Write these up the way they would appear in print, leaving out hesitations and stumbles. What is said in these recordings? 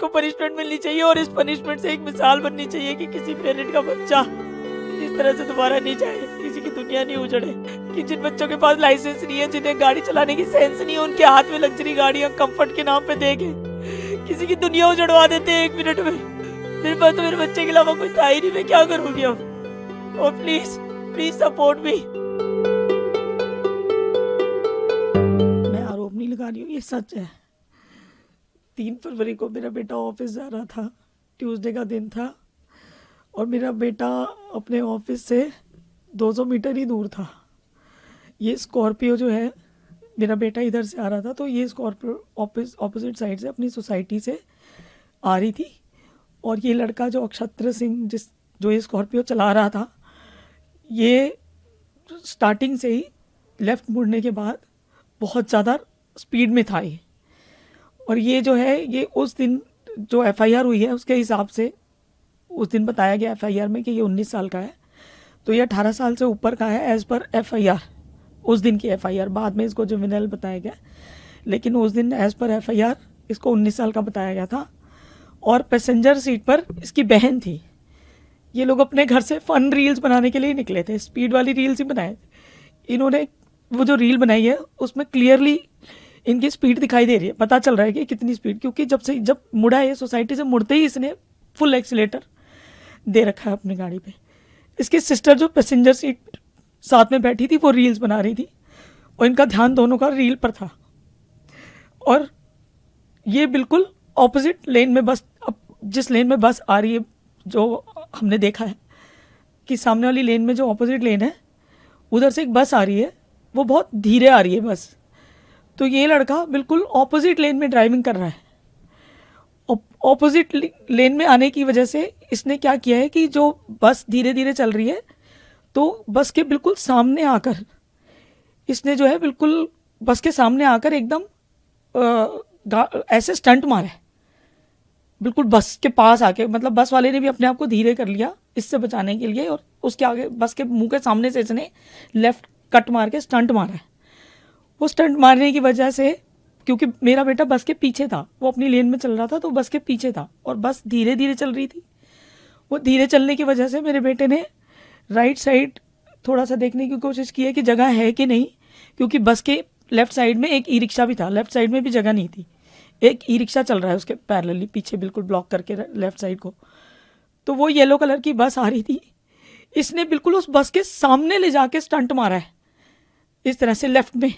इसको पनिशमेंट मिलनी चाहिए और इस पनिशमेंट से एक मिसाल बननी चाहिए कि किसी पेरेंट का बच्चा इस तरह से दोबारा नहीं जाए, किसी की दुनिया नहीं उजड़े। कि जिन बच्चों के पास लाइसेंस नहीं है, जिन्हें गाड़ी चलाने की सेंस नहीं है, उनके हाथ में लग्जरी गाड़ियां कंफर्ट के नाम पे देके किसी की दुनिया उजड़वा देते हैं 1 मिनट में। मेरे पास तो मेरे बच्चे के अलावा कोई था ही नहीं, मैं क्या करूंगी अब। और प्लीज सपोर्ट मी। मैं आरोप नहीं लगा रही हूँ, ये सच है। 3 फरवरी को मेरा बेटा ऑफिस जा रहा था, ट्यूसडे का दिन था, और मेरा बेटा अपने ऑफिस से 200 मीटर ही दूर था। ये स्कॉर्पियो जो है, मेरा बेटा इधर से आ रहा था, तो ये स्कॉर्पियो ऑपोजिट साइड से अपनी सोसाइटी से आ रही थी। और ये लड़का जो अक्षत्र सिंह जो ये स्कॉर्पियो चला रहा था, ये स्टार्टिंग से ही लेफ़्ट मुड़ने के बाद बहुत ज़्यादा स्पीड में था ये। और ये जो है, ये उस दिन जो एफआईआर हुई है उसके हिसाब से उस दिन बताया गया एफआईआर में कि ये 19 साल का है, तो ये 18 साल से ऊपर का है एज़ पर एफआईआर। उस दिन की एफआईआर, बाद में इसको जुवेनाइल बताया गया, लेकिन उस दिन एज़ पर एफआईआर इसको 19 साल का बताया गया था। और पैसेंजर सीट पर इसकी बहन थी। ये लोग अपने घर से फ़न रील्स बनाने के लिए निकले थे, स्पीड वाली रील्स ही बनाए थे इन्होंने। वो जो रील बनाई है उसमें क्लियरली इनकी स्पीड दिखाई दे रही है, पता चल रहा है कि कितनी स्पीड, क्योंकि जब मुड़ा है सोसाइटी से, मुड़ते ही इसने फुल एक्सीलेटर दे रखा है अपनी गाड़ी पे। इसकी सिस्टर जो पैसेंजर सीट साथ में बैठी थी वो रील्स बना रही थी, और इनका ध्यान दोनों का रील पर था। और ये बिल्कुल ऑपोजिट लेन में बस, अब जिस लेन में बस आ रही है, जो हमने देखा है कि सामने वाली लेन में जो ऑपोजिट लेन है उधर से एक बस आ रही है, वो बहुत धीरे आ रही है बस। तो ये लड़का बिल्कुल ऑपोजिट लेन में ड्राइविंग कर रहा है। ऑपोजिट लेन में आने की वजह से इसने क्या किया है कि जो बस धीरे धीरे चल रही है, तो बस के बिल्कुल सामने आकर इसने जो है बिल्कुल बस के सामने आकर एकदम ऐसे स्टंट मारा है, बिल्कुल बस के पास आके। मतलब बस वाले ने भी अपने आप को धीरे कर लिया इससे बचाने के लिए, और उसके आगे बस के मुंह के सामने से इसने लेफ्ट कट मार के स्टंट मारा है। वो स्टंट मारने की वजह से, क्योंकि मेरा बेटा बस के पीछे था, वो अपनी लेन में चल रहा था, तो बस के पीछे था और बस धीरे धीरे चल रही थी। वो धीरे चलने की वजह से मेरे बेटे ने राइट साइड थोड़ा सा देखने की कोशिश की है कि जगह है कि नहीं, क्योंकि बस के लेफ्ट साइड में एक ई रिक्शा भी था, लेफ्ट साइड में भी जगह नहीं थी। एक ई रिक्शा चल रहा है उसके पैरेलली पीछे, बिल्कुल ब्लॉक करके लेफ्ट साइड को। तो वो येलो कलर की बस आ रही थी, इसने बिल्कुल उस बस के सामने ले जाके स्टंट मारा है इस तरह से लेफ्ट में।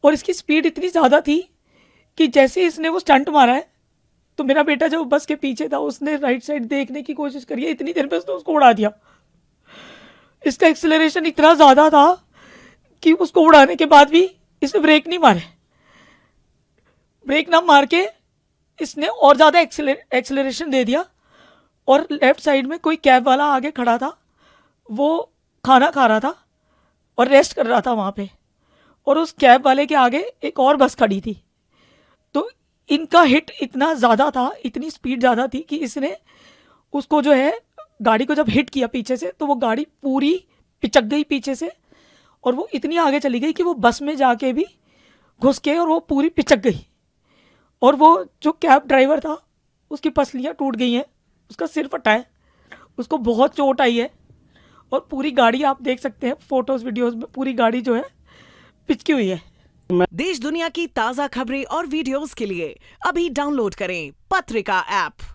और इसकी स्पीड इतनी ज़्यादा थी कि जैसे इसने वो स्टंट मारा है, तो मेरा बेटा जो बस के पीछे था उसने राइट साइड देखने की कोशिश करी है, इतनी देर में उसने उसको उड़ा दिया। इसका एक्सेलरेशन इतना ज़्यादा था कि उसको उड़ाने के बाद भी इसने ब्रेक नहीं मारे। ब्रेक ना मार के इसने और ज़्यादा एक्सेलरेशन दे दिया। और लेफ्ट साइड में कोई कैब वाला आगे खड़ा था, वो खाना खा रहा था और रेस्ट कर रहा था वहाँ पे, और उस कैब वाले के आगे एक और बस खड़ी थी। तो इनका हिट इतना ज़्यादा था, इतनी स्पीड ज़्यादा थी कि इसने उसको जो है गाड़ी को जब हिट किया पीछे से, तो वो गाड़ी पूरी पिचक गई पीछे से, और वो इतनी आगे चली गई कि वो बस में जाके भी घुस के और वो पूरी पिचक गई। और वो जो कैब ड्राइवर था उसकी पसलियाँ टूट गई हैं, उसका सिर फटा है, उसको बहुत चोट आई है। और पूरी गाड़ी आप देख सकते हैं फोटोज़ वीडियोज़ में, पूरी गाड़ी जो है पिचकी हुई है। देश दुनिया की ताज़ा खबरें और वीडियोस के लिए अभी डाउनलोड करें पत्रिका ऐप।